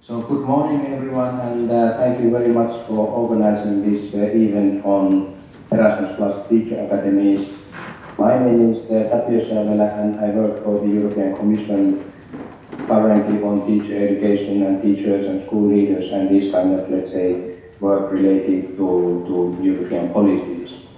So good morning everyone, and thank you very much for organizing this event on Erasmus Plus Teacher Academies. My name is Tapio Säävälä, and I work for the European Commission currently on teacher education and teachers and school leaders and this kind of, let's say, work related to European policies.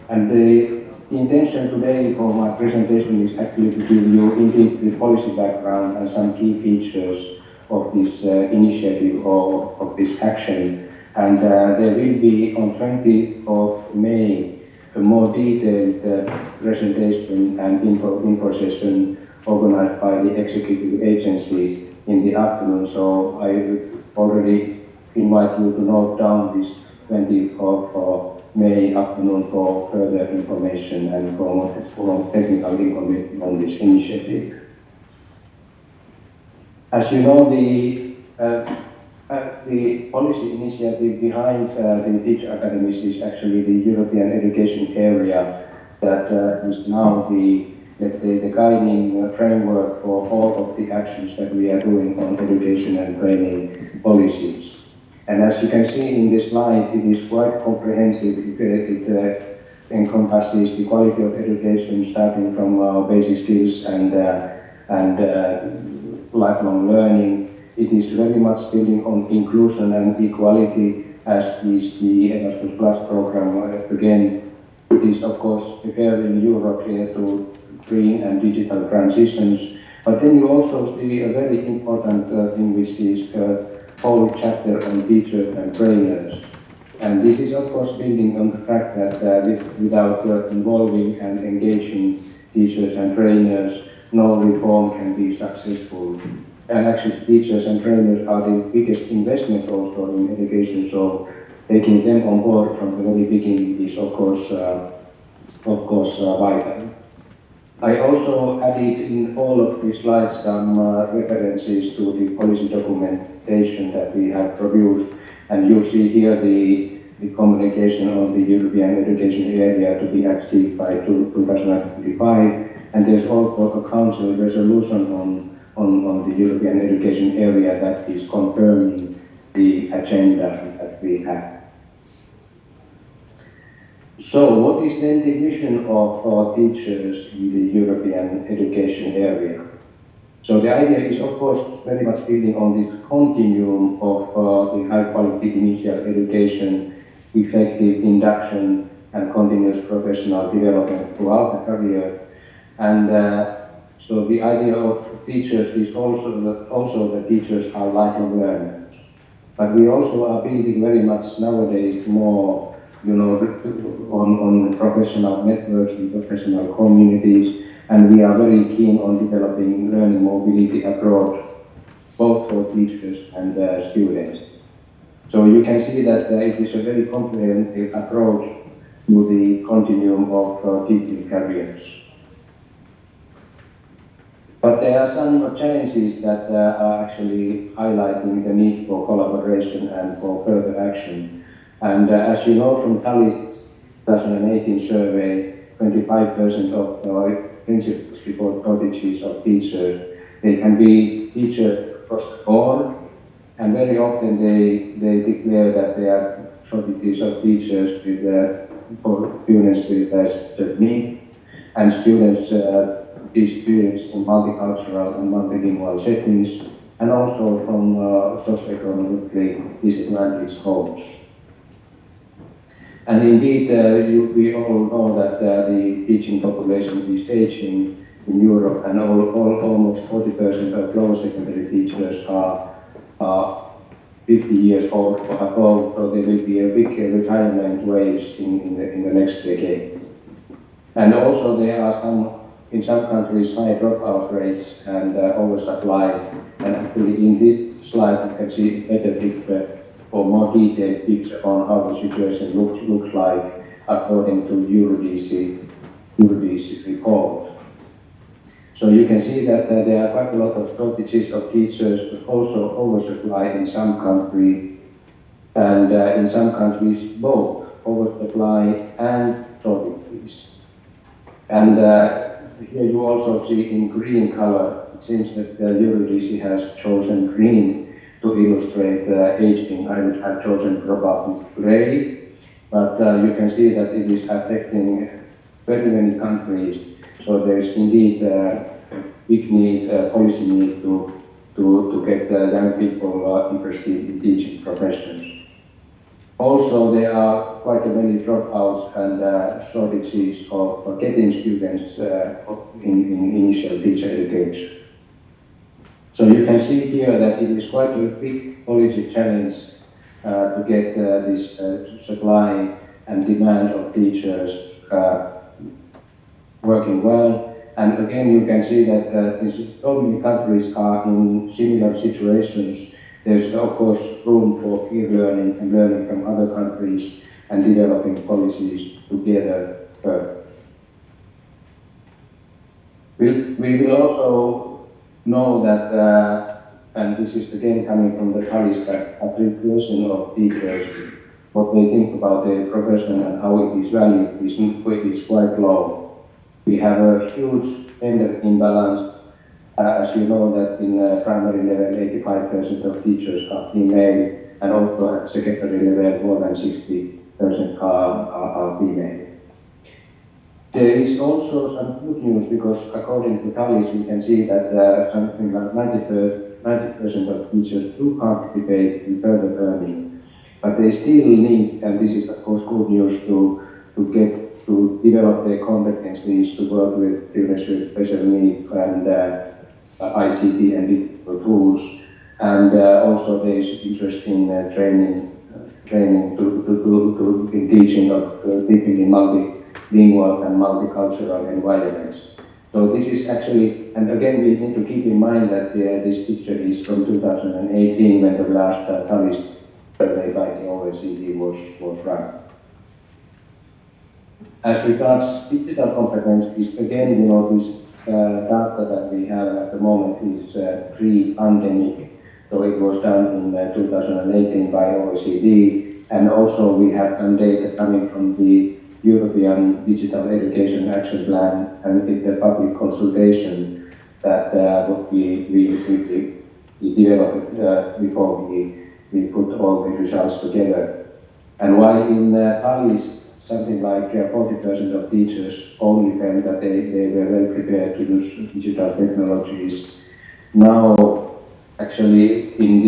And the intention today for my presentation is actually to give you indeed the policy background and some key features of this initiative or of this action. And there will be on 20th of May a more detailed presentation and info session organized by the executive agency in the afternoon. So I already invite you to note down this 20th of May afternoon for further information and for more technical information on this initiative. As you know, the policy initiative behind the Teacher Academies is actually the European education area that is now the, let's say, the guiding framework for all of the actions that we are doing on education and training policies. And as you can see in this slide, it is quite comprehensive. It encompasses the quality of education starting from basic skills and lifelong learning. It is very much building on inclusion and equality, as is the Erasmus Plus program. Again, it is of course preparing Europe here to green and digital transitions. But then you also see a very important thing, which is a whole chapter on teachers and trainers. And this is of course building on the fact that without involving and engaging teachers and trainers, no reform can be successful. And actually teachers and trainers are the biggest investment also in education, so taking them on board from the very beginning is of course vital. I also added in all of these slides some references to the policy documentation that we have produced, and you see here the communication on the European education area to be active by 2025. And there's also a council resolution on the European education area that is confirming the agenda that we have. So what is then the vision of teachers in the European education area? So the idea is of course very much building on this continuum of the high quality initial education, effective induction and continuous professional development throughout the career. And so the idea of teachers is also that teachers are lifelong learners. But we also are building very much nowadays more, on professional networks and professional communities, and we are very keen on developing learning mobility abroad, both for teachers and students. So you can see that it is a very comprehensive approach to the continuum of teaching careers. But there are some challenges that are actually highlighting the need for collaboration and for further action. And as you know from TALI's 2018 survey, 25% of principals report shortages of teachers. They can be teachers across the board, and very often they declare that there are shortages of teachers for students with special needs, and students experience in multicultural and multilingual settings, and also from socioeconomically disadvantaged homes. And indeed, we all know that the teaching population is aging in Europe, and almost 40% of lower secondary teachers are 50 years old or above, so there will be a big retirement waves in the next decade. And also there are in some countries high dropout rates and oversupply. And actually in this slide you can see a better picture or more detailed picture on how the situation looks like according to Eurydice report. So you can see that there are quite a lot of shortages of teachers, but also oversupply in some countries, and in some countries both oversupply and shortages. And here you also see in green color, it seems that Eurydice has chosen green to illustrate aging, I would have chosen probably gray, but you can see that it is affecting very many countries. So there is indeed a big need, policy need to get young people interested in teaching professions. Also, there are quite many dropouts and shortages of getting students in initial teacher education. So you can see here that it is quite a big policy challenge to get this supply and demand of teachers working well. And again, you can see that so many countries are in similar situations. There's of course room for peer learning and learning from other countries and developing policies together. We will also know that, and this is again coming from the Paris appreciation of teachers, what they think about their profession and how it is valued is quite low. We have a huge gender imbalance. As you know that in primary level 85% of teachers are female, and also at secondary level more than 60% are female. There is also some good news because according to Talis we can see that something like 90% of teachers do participate in further learning, but they still need, and this is of course good news, to develop their competencies to work with students with special needs and ICT and digital tools, and also there is interest in training in teaching of teaching in multilingual and multicultural environments. So this is actually, and again we need to keep in mind that this picture is from 2018 when the last Talis survey by the OECD was run. As regards digital competencies, again, this data that we have at the moment is pre-pandemic. So it was done in 2018 by OECD, and also we have some data coming from the European Digital Education Action Plan and in the public consultation that what we developed before we put all the results together. And while in Paris, something like 40% of teachers only felt that they were well prepared to use digital technologies. Now, actually, in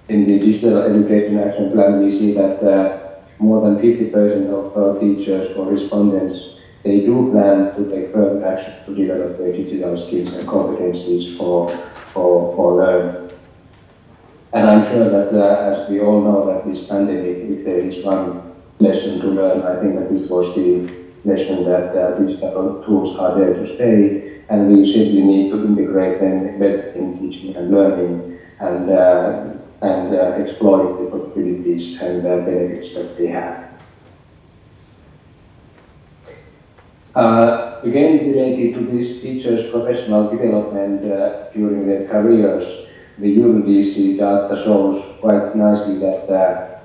the Digital Education Action Plan, we see that more than 50% of teachers or respondents, they do plan to take further action to develop their digital skills and competencies for learning. And I'm sure that as we all know that this pandemic, if there is one lesson to learn, I think that it was the lesson that digital tools are there to stay, and we simply need to integrate them better in teaching and learning and exploit the possibilities and benefits that they have. Again, related to this teachers' professional development during their careers, the UNDC data shows quite nicely that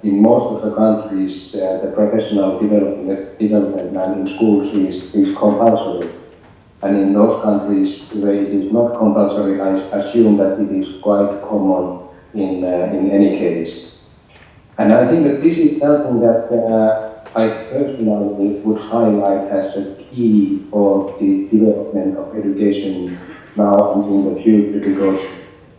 in most of the countries, the professional development plan in schools is compulsory. And in those countries where it is not compulsory, I assume that it is quite common in any case. And I think that this is something that I personally would highlight as a key for the development of education now and in the future, because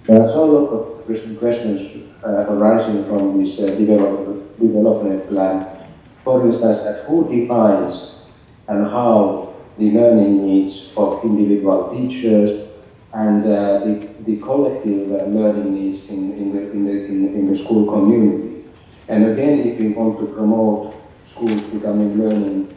there are so lot of questions arising from this development plan. For instance, that who defines and how the learning needs of individual teachers and the collective learning needs in the school community. And again, if we want to promote schools becoming learning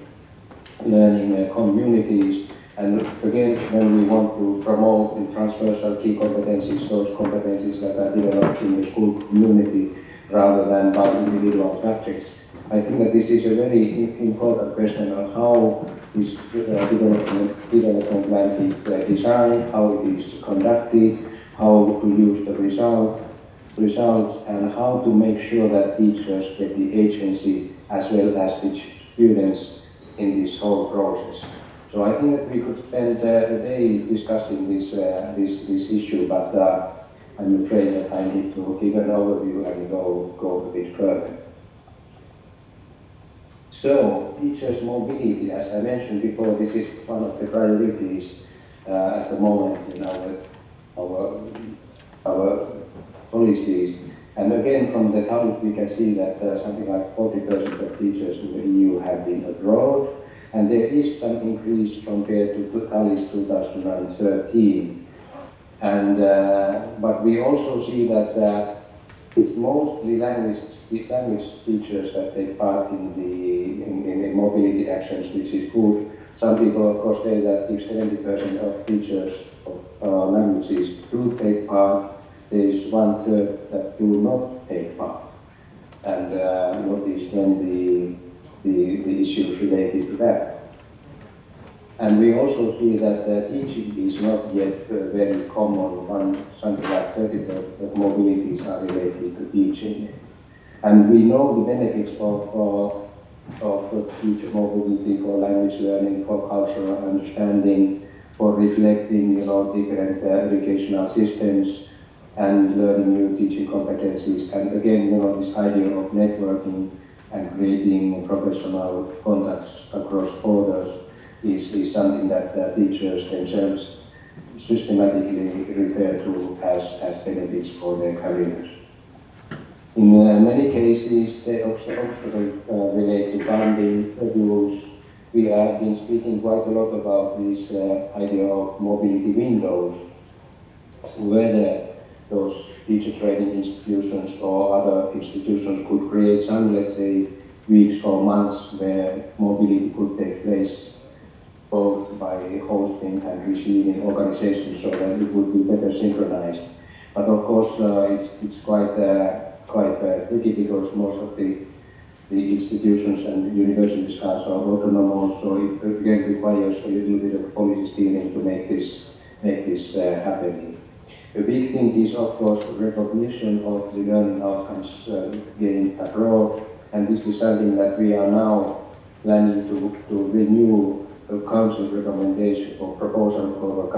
communities, and again, when we want to promote in transversal key competencies, those competencies that are developed in the school community rather than by individual subjects, I think that this is a very important question on how this development plan is designed, how it is conducted, how to use the results, and how to make sure that teachers get the agency as well as the students in this whole process. So I think that we could spend a day discussing this issue, but I'm afraid that I need to give an overview and go a bit further. So, teachers' mobility, as I mentioned before, this is one of the priorities at the moment in our policies. And again, from the tablet, we can see that something like 40% of teachers in the EU have been abroad, and there is some increase compared to Tali's 2013. And but we also see that it's mostly language teachers that take part in mobility actions, which is good. Some people, of course, say that if 70% of teachers of languages do take part, there is 1/3 that do not take part. And what is then the issues related to that? And we also see that teaching is not yet very common. Something like 30% of mobilities are related to teaching. And we know the benefits of teacher mobility for language learning, for cultural understanding, for reflecting, different educational systems and learning new teaching competencies. And again, this idea of networking and creating professional contacts across borders is something that teachers themselves systematically refer to as benefits for their careers. In many cases, the obstacles relate to funding, rules. We have been speaking quite a lot about this idea of mobility windows, whether those teacher training institutions or other institutions could create some, let's say, weeks or months where mobility could take place both by hosting and receiving organizations so that it would be better synchronized. But of course, it's quite tricky because most of the institutions and universities are so autonomous, so it again requires a little bit of policy steering to make this happen. A big thing is, of course, recognition of the learning outcomes gained abroad, and this is something that we are now planning to renew a council recommendation or proposal for a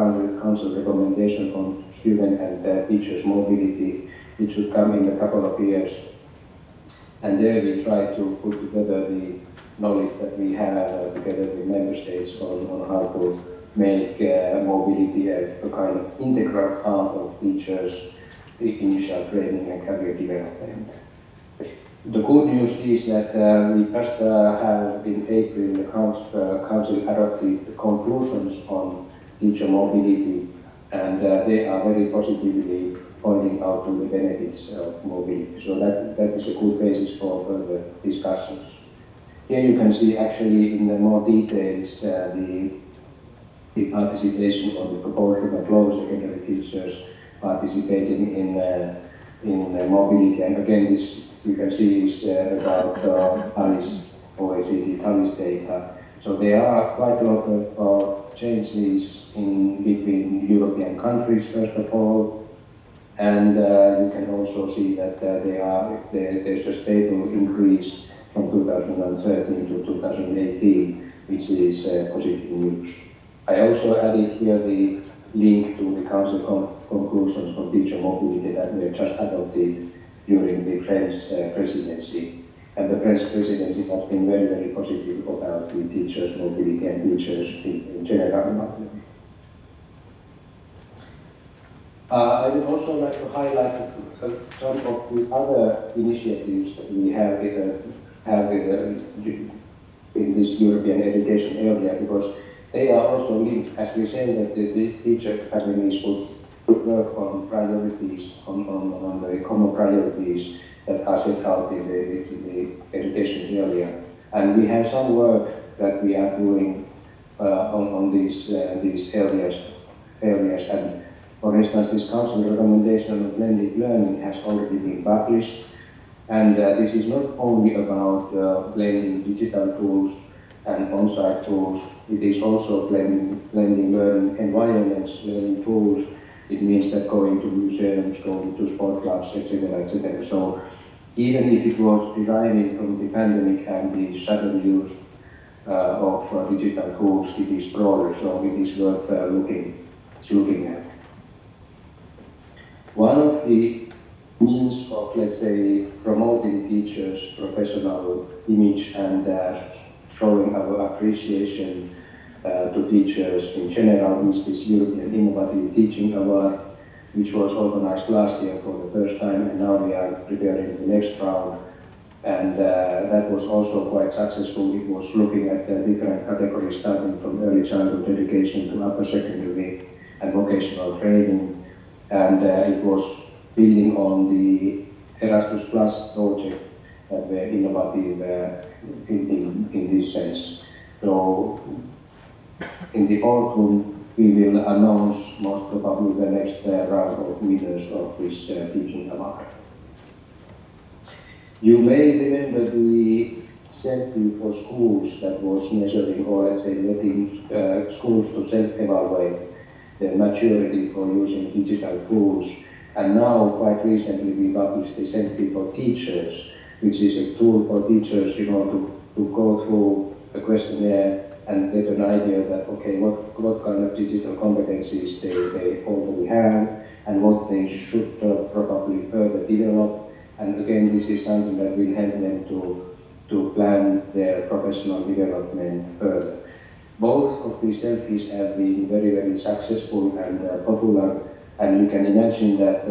council recommendation on student and teachers' mobility, which should come in a couple of years. And there we try to put together the knowledge that we have together with member states on how to make mobility a kind of integral part of teachers' initial training and career development. The good news is that we just have in April the Council adopted the conclusions on teacher mobility, and they are very positively pointing out to the benefits of mobility. So that is a good basis for further discussions. Here you can see actually in the more details the participation or the proportion of lower secondary teachers participating in mobility. And again, this you can see is about Tali's OECD Tali's data. So there are quite a lot of changes between European countries, first of all, and you can also see that there's a stable increase from 2013 to 2018, which is positive news. I also added here the link to the Council conclusions on teacher mobility that were just adopted during the French presidency. And the French presidency has been very, very positive about the teachers' mobility and teachers in general. I would also like to highlight some of the other initiatives that we have in this European education area, because they are also linked, as we say, that the teacher academies would work on priorities, on the common priorities that are set out in the education area. And we have some work that we are doing on these areas. And for instance, this Council recommendation on blended learning has already been published. And this is not only about blending digital tools and on-site tools, it is also blending learning environments, learning tools. It means that going to museums, going to sport clubs, etc., etc. So even if it was deriving from the pandemic and the sudden use of digital tools, it is broader, so it is worth looking at. One of the means of, let's say, promoting teachers' professional image and showing our appreciation to teachers in general is this European Innovative Teaching Award, which was organized last year for the first time, and now we are preparing the next round. And that was also quite successful. It was looking at different categories, starting from early childhood education to upper secondary and vocational training. And it was building on the Erasmus Plus project that were innovative in this sense. So in the autumn, we will announce most probably the next round of winners of this teaching award. You may remember the SEPIE for schools that was measuring, or let's say letting schools to self-evaluate their maturity for using digital tools. And now, quite recently, we published the SEPIE for teachers, which is a tool for teachers, to go through a questionnaire and get an idea that, okay, what kind of digital competencies they already have and what they should probably further develop. And again, this is something that will help them to plan their professional development further. Both of these selfies have been very, very successful and popular, and you can imagine that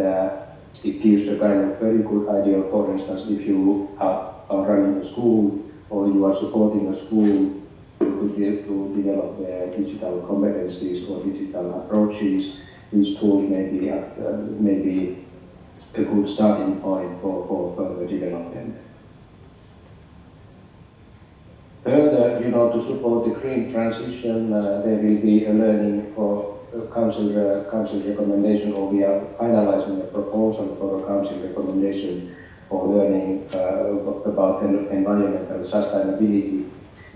it gives a kind of very good idea. For instance, if you are running a school or you are supporting a school to develop their digital competencies or digital approaches, these tools may be a good starting point for further development. Further, to support the green transition, there will be a learning for council recommendation, or we are finalizing a proposal for a council recommendation for learning about environmental sustainability.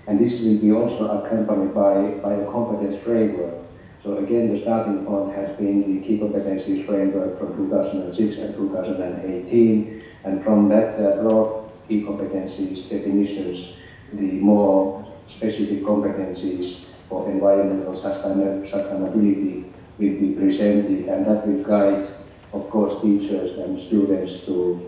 And this will be also accompanied by a competence framework. So again, the starting point has been the key competencies framework from 2006 and 2018, and from that broad key competencies definitions, the more specific competencies for environmental sustainability will be presented, and that will guide, of course, teachers and students to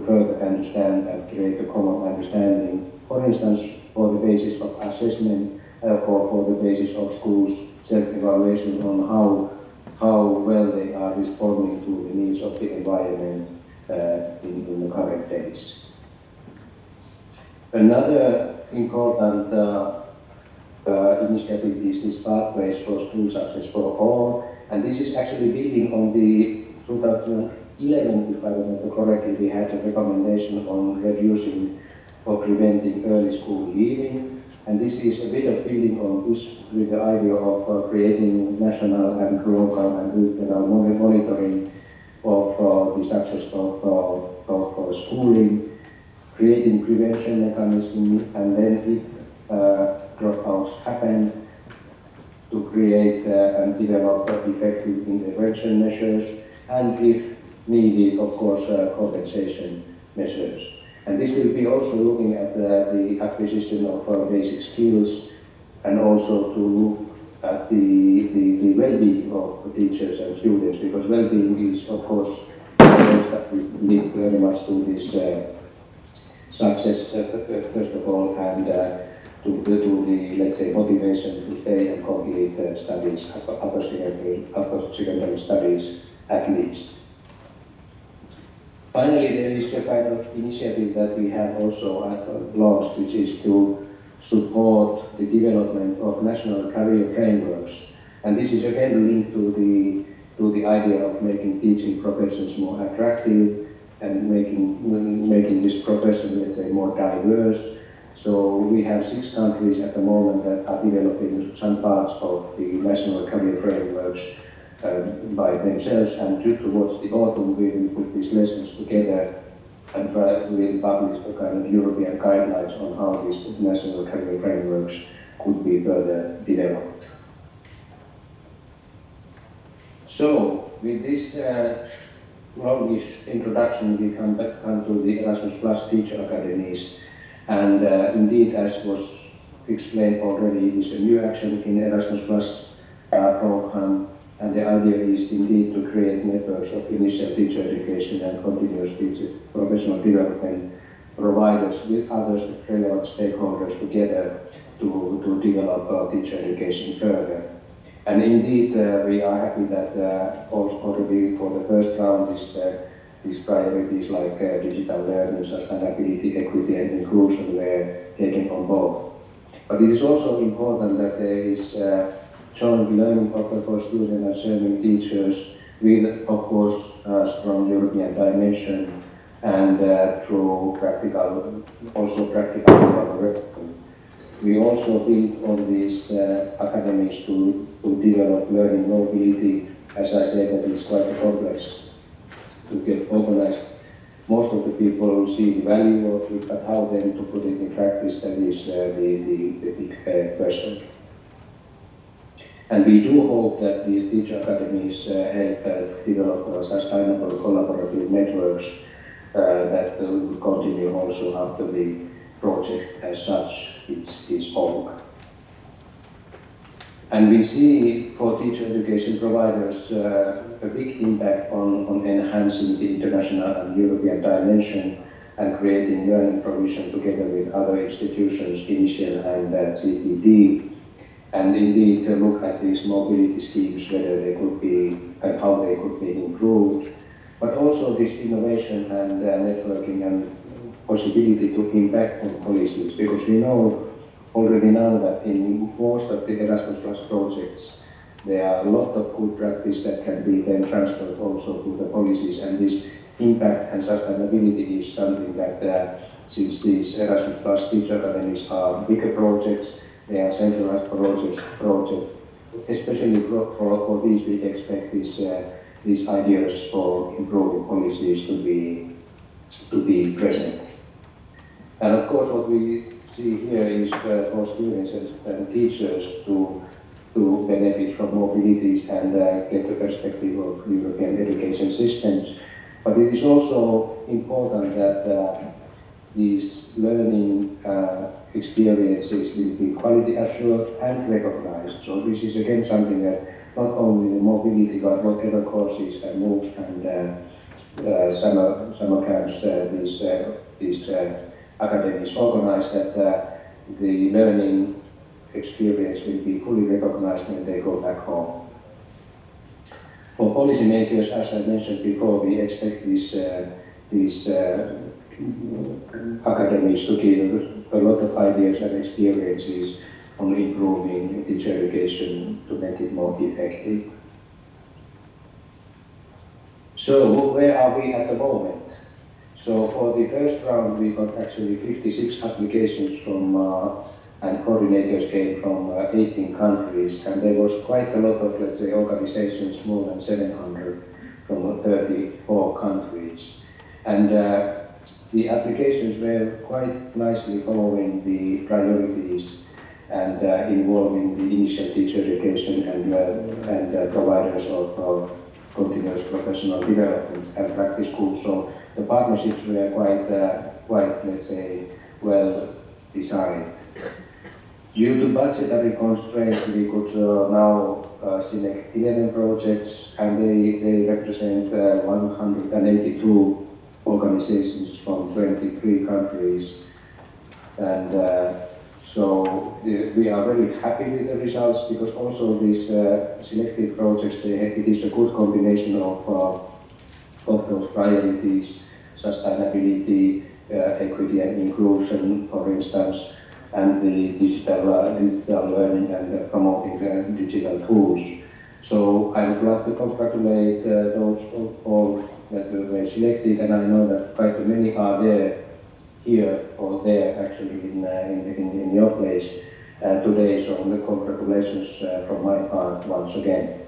further understand and create a common understanding. For instance, for the basis of assessment, for the basis of schools' self-evaluation on how well they are responding to the needs of the environment in the current days. Another important initiative is this Pathways for School Success for All, and this is actually building on the 2011, if I remember correctly, we had a recommendation on reducing or preventing early school leaving. And this is a bit of building on this with the idea of creating national and local and regional monitoring of the success of schooling, creating prevention mechanism, and then if dropouts happen, to create and develop effective intervention measures, and if needed, of course, compensation measures. And this will be also looking at the acquisition of basic skills, and also to look at the well-being of teachers and students, because well-being is, of course, that we need very much to this success, first of all, and to the, let's say, motivation to stay and complete studies, upper secondary studies at least. Finally, there is a kind of initiative that we have also launched, which is to support the development of national career frameworks. And this is again linked to the idea of making teaching professions more attractive and making this profession, let's say, more diverse. So we have 6 countries at the moment that are developing some parts of the national career frameworks by themselves, and towards the autumn we will put these lessons together and we'll publish a kind of European guidelines on how these national career frameworks could be further developed. So, with this longish introduction, we come to the Erasmus Plus Teacher Academies, and indeed, as was explained already, it is a new action in Erasmus Plus program. And the idea is indeed to create networks of initial teacher education and continuous teacher professional development providers with other relevant stakeholders together to develop teacher education further. And indeed, we are happy that already for the first round, these priorities like digital learning, sustainability, equity, and inclusion were taken on board. But it is also important that there is joint learning offer for students and serving teachers with, of course, strong European dimension and through practical collaboration. We also build on these academies to develop learning mobility. As I said, that is quite complex to get organized. Most of the people see the value of it, but how then to put it in practice, that is the big question. And we do hope that these teacher academies help develop sustainable collaborative networks that will continue also after the project as such is over. And we see for teacher education providers a big impact on enhancing the international and European dimension and creating learning provision together with other institutions, initial and CPD, and indeed look at these mobility schemes, whether they could be and how they could be improved, but also this innovation and networking and possibility to impact on policies, because we know already now that in most of the Erasmus Plus projects there are a lot of good practice that can be then transferred also to the policies, and this impact and sustainability is something that since these Erasmus Plus teacher academies are bigger projects, they are centralized projects, especially for these we expect these ideas for improving policies to be present. And of course what we see here is for students and teachers to benefit from mobilities and get the perspective of European education systems. But it is also important that these learning experiences will be quality assured and recognized. So this is again something that not only the mobility, but whatever courses and moves and summer camps these academies organize, that the learning experience will be fully recognized when they go back home. For policymakers, as I mentioned before, we expect these academies to give a lot of ideas and experiences on improving teacher education to make it more effective. So where are we at the moment? So for the first round we got actually 56 applications from and coordinators came from 18 countries, and there was quite a lot of, let's say, organizations, more than 700 from 34 countries. And the applications were quite nicely following the priorities and involving the initial teacher education and providers of continuous professional development and practice schools. So the partnerships were quite, let's say, well designed. Due to budgetary constraints, we could now select 11 projects, and they represent 182 organizations from 23 countries. And so we are very happy with the results, because also these selected projects, it is a good combination of those priorities, sustainability, equity and inclusion, for instance, and the digital learning and promoting digital tools. So I would like to congratulate those all that were selected, and I know that quite many are there, here or there actually in your place today, so congratulations from my part once again.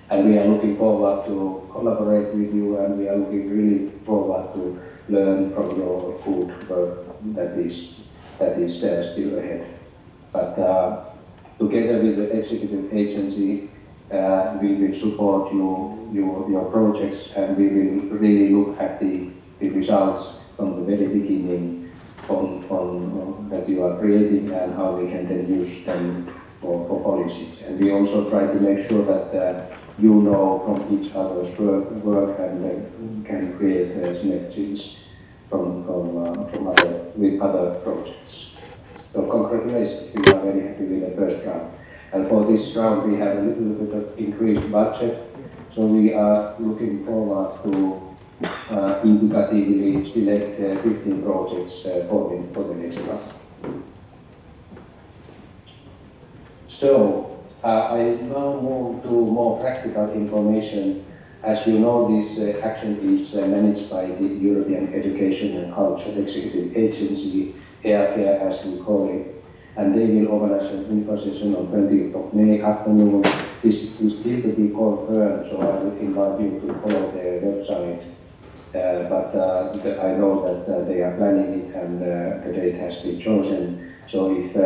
And we are looking forward to collaborate with you, and we are looking really forward to learn from your good work that is still ahead. But together with the executive agency, we will support your projects, and we will really look at the results from the very beginning on that you are creating, and how we can then use them for policies. And we also try to make sure that you know from each other's work and can create synergies from other projects. So congratulations, we are very happy with the first round. And for this round we have a little bit of increased budget, so we are looking forward to indicatively select 15 projects for the next round. So I now move to more practical information. As you know, this action is managed by the European Education and Culture Executive Agency, EACA as we call it, and they will organize an info session on 20th of May afternoon. This is still to be confirmed, so I would invite you to follow their website. But I know that they are planning it and the date has been chosen. So if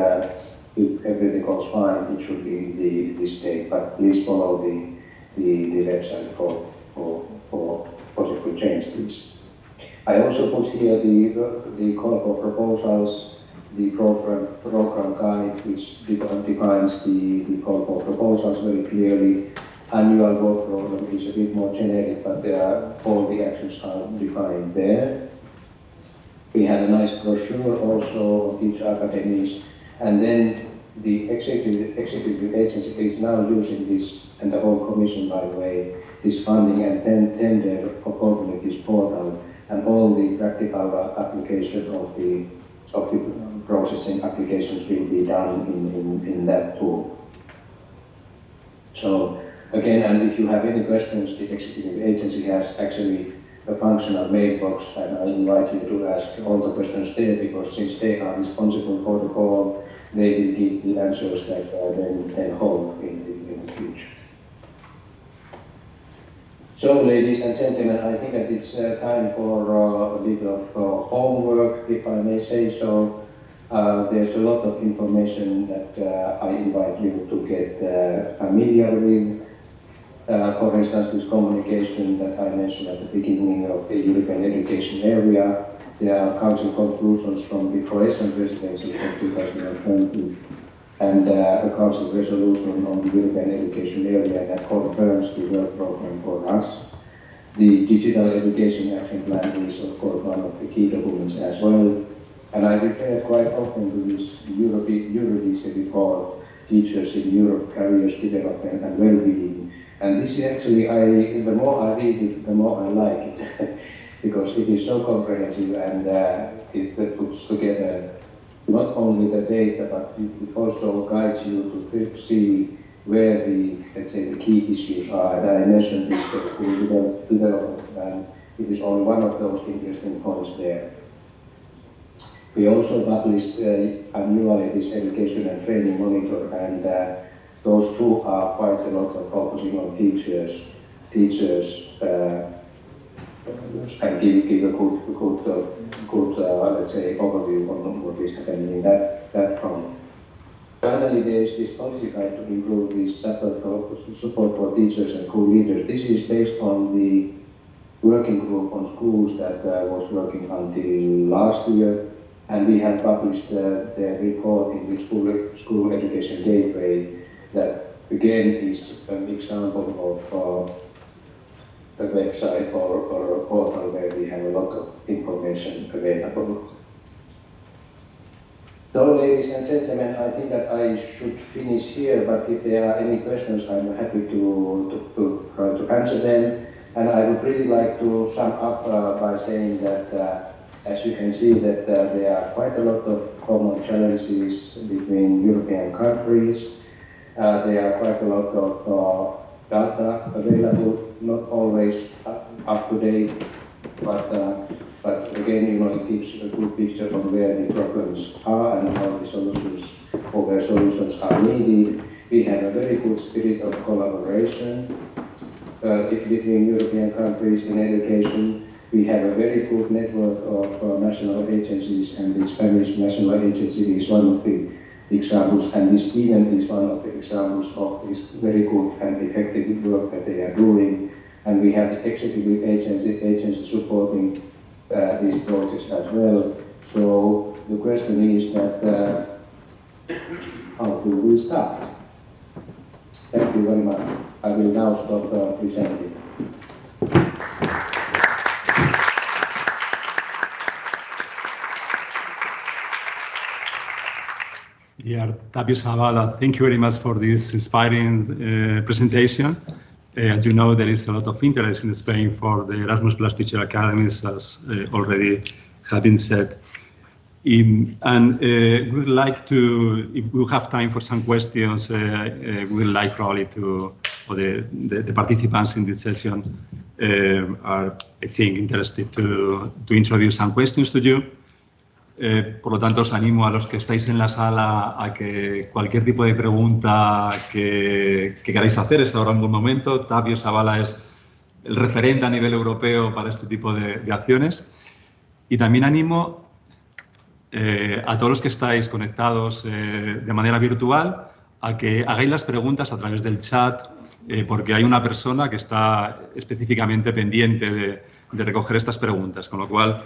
everything goes fine, it should be this date. But please follow the website for possible changes. I also put here the call for proposals, the program guide, which defines the call for proposals very clearly. Annual work program is a bit more generic, but all the actions are defined there. We have a nice brochure also on Teacher Academies, and then the executive agency is now using this, and the whole commission, by the way, this funding and tender opportunities portal, and all the practical application of the processing applications will be done in that tool. So again, and if you have any questions, the executive agency has actually a functional mailbox, and I invite you to ask all the questions there, because since they are responsible for the call, they will give the answers that then hold in the future. So, ladies and gentlemen, I think that it's time for a bit of homework, if I may say so. There's a lot of information that I invite you to get familiar with. For instance, this communication that I mentioned at the beginning of the European education area. There are council conclusions from the Croatian presidency of 2020 and a council resolution on the European education area that confirms the work program for us. The digital education action plan is of course one of the key documents as well. And I refer quite often to this Eurydice report, Teachers in Europe, Careers Development and Well-being. And this is actually, the more I read it, the more I like it, because it is so comprehensive and it puts together not only the data, but it also guides you to see where the, let's say, the key issues are. And I mentioned this development, and it is only one of those interesting points there. We also published annually this education and training monitor, and those two are quite a lot of focusing on teachers and give a good let's say, overview on what is happening in that front. Finally, there is this policy guide to improve this support for teachers and school leaders. This is based on the working group on schools that was working until last year, and we have published the report in the school education gateway that again is an example of a website or a portal where we have a lot of information available. So, ladies and gentlemen, I think that I should finish here, but if there are any questions, I'm happy to try to answer them. And I would really like to sum up by saying that, as you can see, that there are quite a lot of common challenges between European countries. There are quite a lot of data available, not always up to date, but again, you know, it gives a good picture of where the problems are and how the solutions, or where solutions are needed. We have a very good spirit of collaboration between European countries in education. We have a very good network of national agencies, and the Spanish National Agency is one of the examples, and this even is one of the examples of this very good and effective work that they are doing. And we have the executive agency supporting these projects as well. So the question is that how do we start? Thank you very much. I will now stop presenting. Dear Tapio, Säävälä, thank you very much for this inspiring presentation. As you know, there is a lot of interest in Spain for the Erasmus Teacher Academies, as already have been said. And we would like to, if we have time for some questions, we would like probably to, or the participants in this session are, I think, interested to introduce some questions to you. Por lo tanto, os animo a los que estáis en la sala a que cualquier tipo de pregunta que queráis hacer, es ahora un buen momento. Tapio, Säävälä es el referente a nivel europeo para este tipo de acciones. Y también animo a todos los que estáis conectados de manera virtual a que hagáis las preguntas a través del chat, porque hay una persona que está específicamente pendiente de recoger estas preguntas, con lo cual,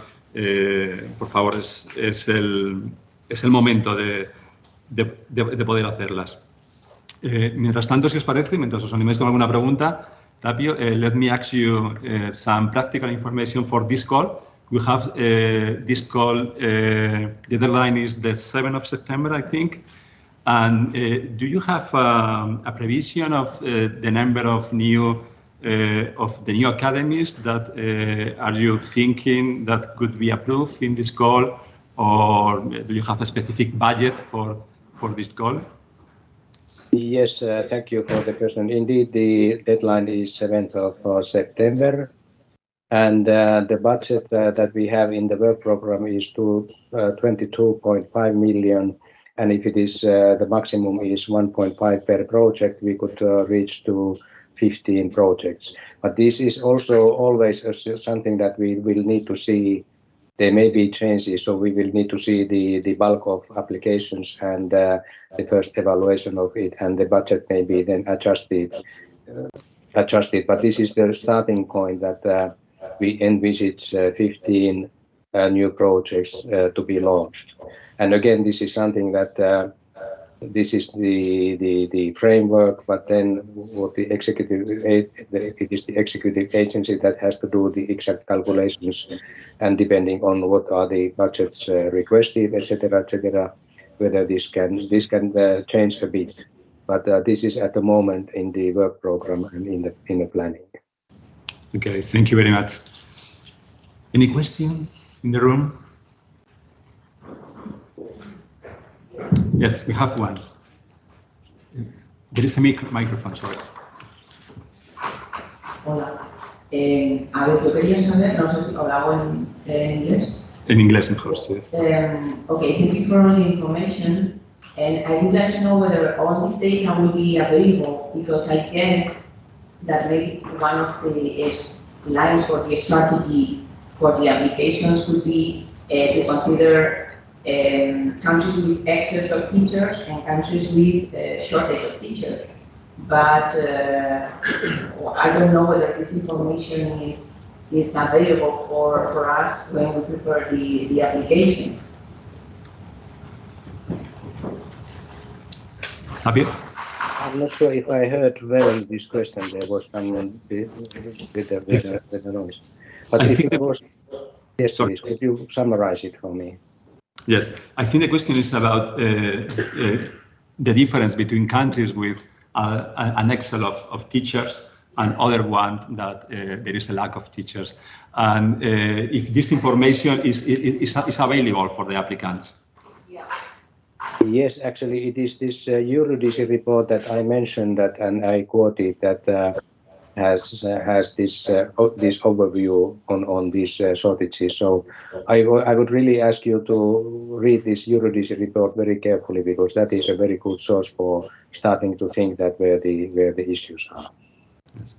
por favor, es el momento de poder hacerlas. Mientras tanto, si os parece, mientras os animéis con alguna pregunta, Tapio, let me ask you some practical information for this call. We have this call, the deadline is the 7th of September, I think. And do you have a prevision of the number of the new academies that are you thinking that could be approved in this call, or do you have a specific budget for this call? Yes, thank you for the question. Indeed, the deadline is 7th of September, and the budget that we have in the work program is to 22.5 million. And if it is the maximum is 1.5 per project, we could reach to 15 projects. But this is also always something that we will need to see. There may be changes, so we will need to see the bulk of applications and the first evaluation of it, and the budget may be then adjusted. But this is the starting point that we envisage 15 new projects to be launched. And again, this is something that this is the framework, but then what it is the executive agency that has to do the exact calculations, and depending on what are the budgets requested, etc., whether this can change a bit. But this is at the moment in the work program and in the planning. Okay, thank you very much. Any question in the room? Yes, we have one. There is a microphone, sorry. Hola. A ver, yo quería saber, no sé si lo hago en inglés. En inglés mejor, sí. Okay, thank you for all the information. And I would like to know whether all this data will be available, because I guess that maybe one of the lines for the strategy for the applications could be to consider countries with excess of teachers and countries with shortage of teachers. But I don't know whether this information is available for us when we prepare the application. Tapio? I'm not sure if I heard well this question. There was someone with the noise. But if it was, yes, please, could you summarize it for me? Yes, I think the question is about the difference between countries with an excess of teachers and other ones that there is a lack of teachers, and if this information is available for the applicants. Yeah. Yes, actually, it is this Eurydice report that I mentioned that, and I quoted that has this overview on these shortages. So I would really ask you to read this Eurydice report very carefully, because that is a very good source for starting to think that where the issues are. Yes.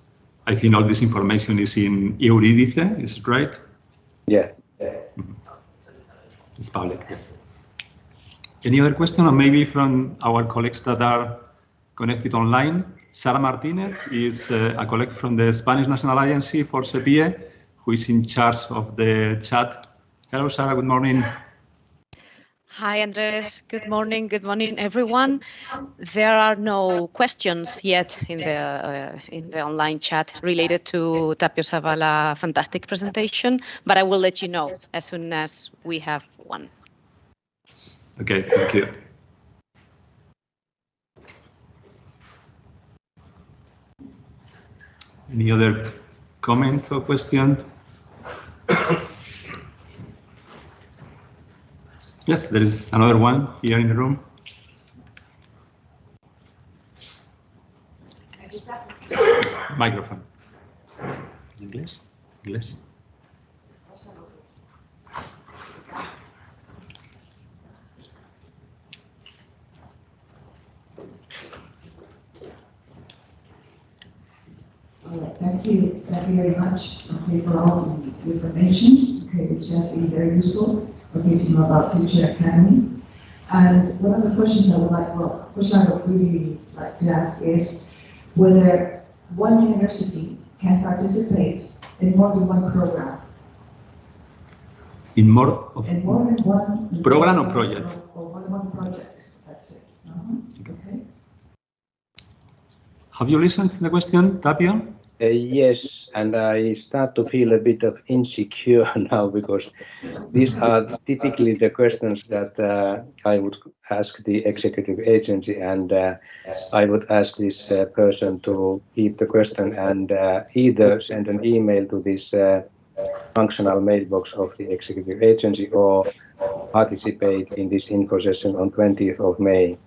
I think all this information is in Eurydice, is it right? Yeah. Mm-hmm. It's public, yes. Any other question, or maybe from our colleagues that are connected online? Sara Martinez is a colleague from the Spanish National Agency for SEPIE, who is in charge of the chat. Hello, Sara, good morning. Hi, Andres. Good morning, everyone. There are no questions yet in the online chat related to Tapio Säävälä fantastic presentation, but I will let you know as soon as we have one. Okay, thank you. Any other comment or question? Yes, there is another one here in the room. Microphone. English? English? Thank you very much for all the information, which has been very useful to know about Teacher Academy. And one of the questions I would really like to ask is whether one university can participate in more than one program. In more than one program or project? Or more than one project, that's it. Okay. Have you listened to the question, Tapio? Yes, and I start to feel a bit of insecure now because these are typically the questions that I would ask the executive agency, and I would ask this person to keep the question and either send an email to this functional mailbox of the executive agency or participate in this info session on 20th of May.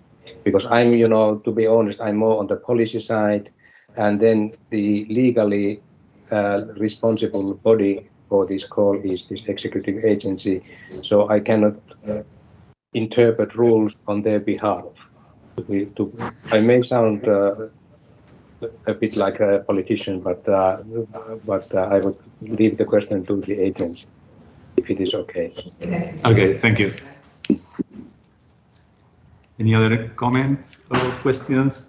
Because I'm, to be honest, I'm more on the policy side, and then the legally responsible body for this call is this executive agency. So I cannot interpret rules on their behalf. I may sound a bit like a politician, but I would leave the question to the agency, if it is okay. Okay, thank you. Any other comments or questions?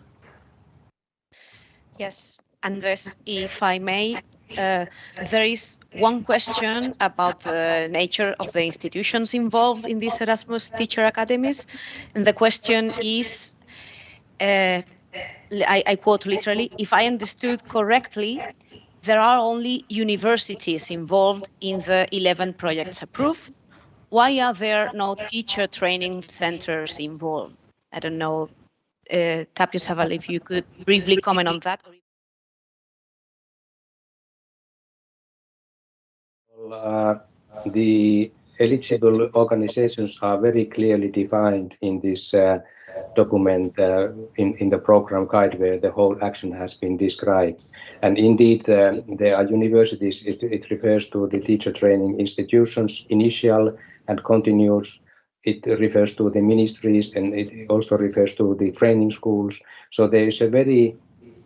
Yes, Andres, if I may, there is one question about the nature of the institutions involved in these Erasmus Teacher Academies. And the question is, I quote literally, if I understood correctly, there are only universities involved in the 11 projects approved. Why are there no teacher training centers involved? I don't know, Tapio Säävälä, if you could briefly comment on that. The eligible organizations are very clearly defined in this document in the program guide where the whole action has been described. And indeed, there are universities, it refers to the teacher training institutions, initial and continuous. It refers to the ministries, and it also refers to the training schools. So there is a very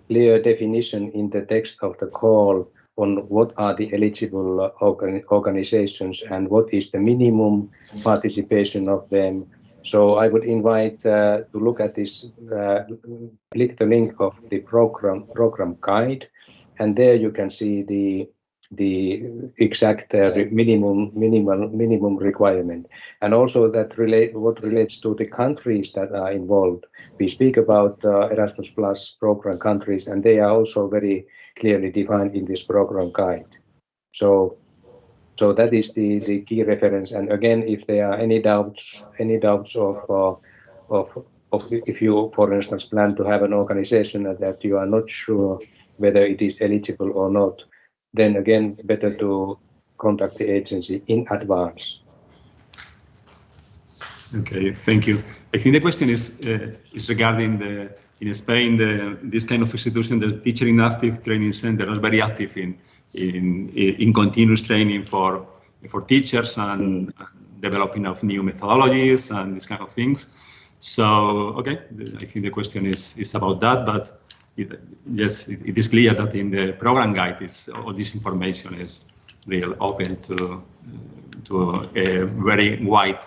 clear definition in the text of the call on what are the eligible organizations and what is the minimum participation of them. So I would invite to look at this, click the link of the program guide, and there you can see the exact minimum requirement, and also that what relates to the countries that are involved. We speak about Erasmus Plus program countries, and they are also very clearly defined in this program guide. So that is the key reference. And again, if there are any doubts of if you, for instance, plan to have an organization that you are not sure whether it is eligible or not, then again, better to contact the agency in advance. Okay, thank you. I think the question is regarding in Spain, this kind of institution, the Teacher Inactive Training Center, is very active in continuous training for teachers and developing of new methodologies and these kind of things. So, okay, I think the question is about that, but yes, it is clear that in the program guide, all this information is real open to a very wide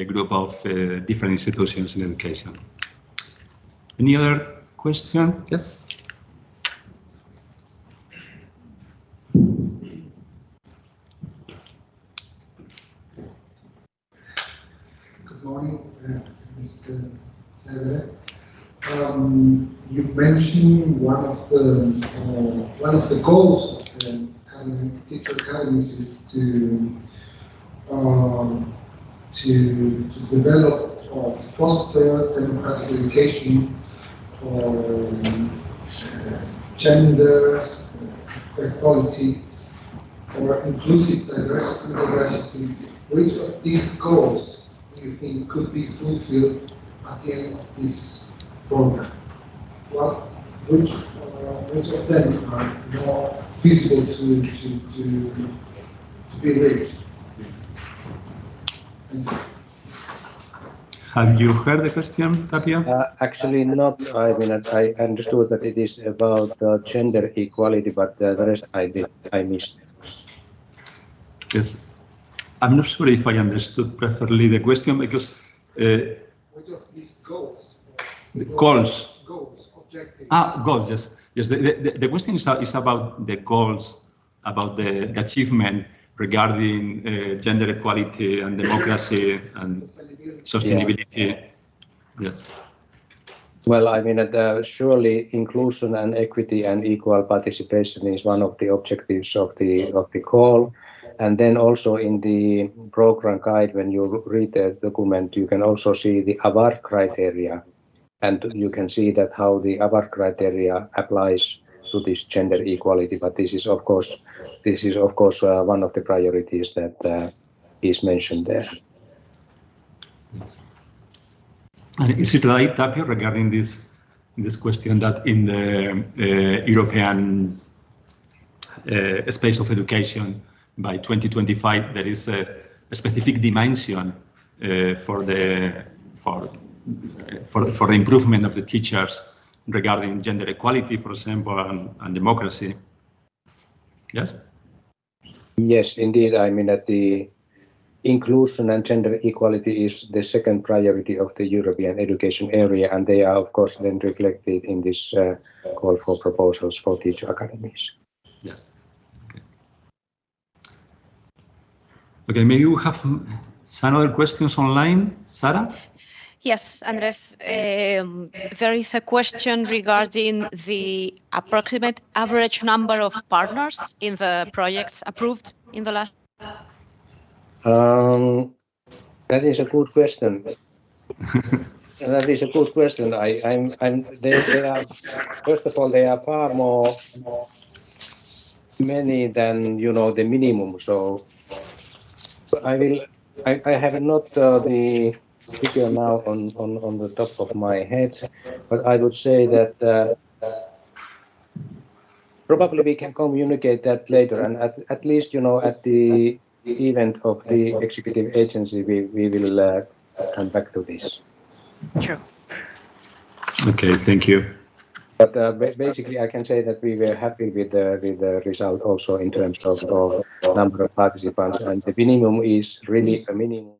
group of different institutions in education. Any other question? Yes. morning, Mr. Säävälä. You mentioned one of the goals of the Teacher Academies is to develop or to foster democratic education for gender equality or inclusive diversity. Which of these goals do you think could be fulfilled at the end of this program? Which of them are more feasible to be reached? Thank you. Have you heard the question, Tapio? Actually not. I mean, I understood that it is about gender equality, but the rest I missed. Yes. I'm not sure if I understood perfectly the question because Which of these goals? Goals, objectives. Goals. Yes, yes. The question is about the goals, about the achievement regarding gender equality and democracy and sustainability. Yeah. Yes. Well, I mean, surely inclusion and equity and equal participation is one of the objectives of the call. And then also in the program guide, when you read the document, you can also see the award criteria, and you can see that how the award criteria applies to this gender equality. But this is of course one of the priorities that is mentioned there. Yes. And is it right, Tapio, regarding this question that in the European space of education by 2025 there is a specific dimension for the improvement of the teachers regarding gender equality, for example, and democracy? Yes. Yes, indeed. I mean that the inclusion and gender equality is the second priority of the European education area, and they are of course then reflected in this call for proposals for teacher academies. Yes. Okay, maybe we have some other questions online, Sarah? Yes, Andres, there is a question regarding the approximate average number of partners in the projects approved in the last. That is a good question. That is a good question. They are, first of all, they are far more many than the minimum. So I have not the figure now on the top of my head, but I would say that probably we can communicate that later, and at least at the event of the executive agency we will come back to this. Sure. Okay, thank you. But basically, I can say that we were happy with the result also in terms of number of participants, and the minimum is really a minimum.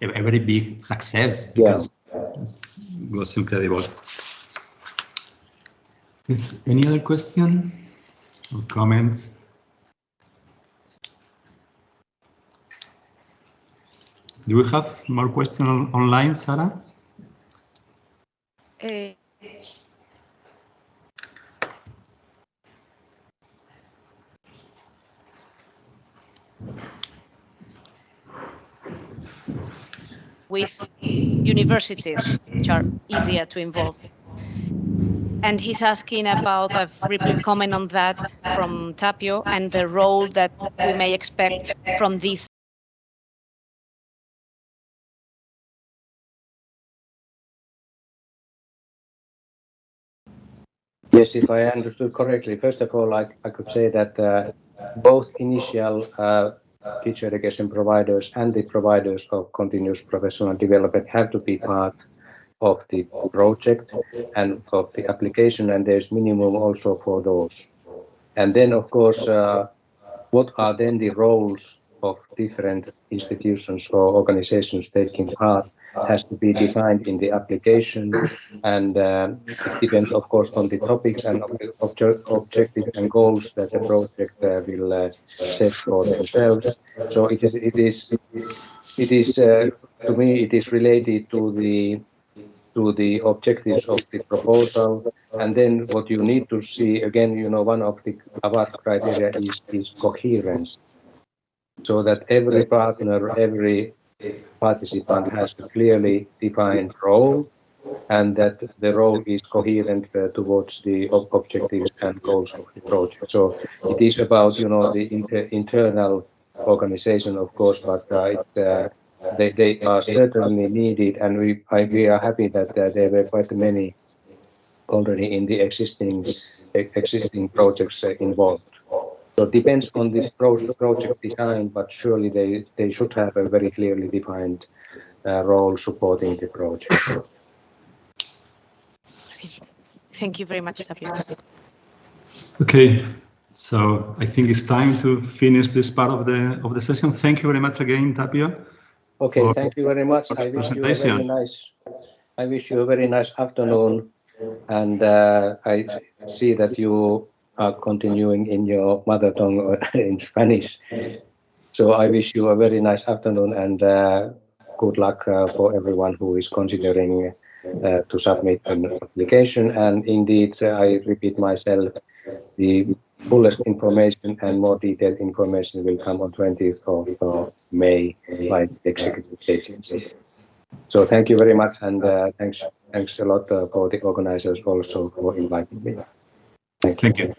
A very big success because it was incredible. Is any other question or comments? Do we have more questions online, Sarah? With universities, which are easier to involve. And he's asking about a brief comment on that from Tapio and the role that we may expect from this. Yes, if I understood correctly, first of all, I could say that both initial teacher education providers and the providers of continuous professional development have to be part of the project and of the application, and there's minimum also for those. And then, of course, what are then the roles of different institutions or organizations taking part? has to be defined in the application, and it depends, of course, on the topics and objectives and goals that the project will set for themselves. So it is to me, it is related to the objectives of the proposal. And then what you need to see, again, one of the ABAT criteria is coherence. So that every partner, every participant has a clearly defined role, and that the role is coherent towards the objectives and goals of the project. So it is about, the internal organization, of course, but they are certainly needed, and we are happy that there were quite many already in the existing projects involved. So it depends on the project design, but surely they should have a very clearly defined role supporting the project. Thank you very much, Tapio. Okay, so I think it's time to finish this part of the session. Thank you very much again, Tapio. Okay, thank you very much. I wish you a very nice afternoon, and I see that you are continuing in your mother tongue in Spanish. So I wish you a very nice afternoon, and good luck for everyone who is considering to submit an application. And indeed, I repeat myself, the fullest information and more detailed information will come on 20th of May by the executive agency. So thank you very much, and thanks a lot for the organizers also for inviting me. Thank you.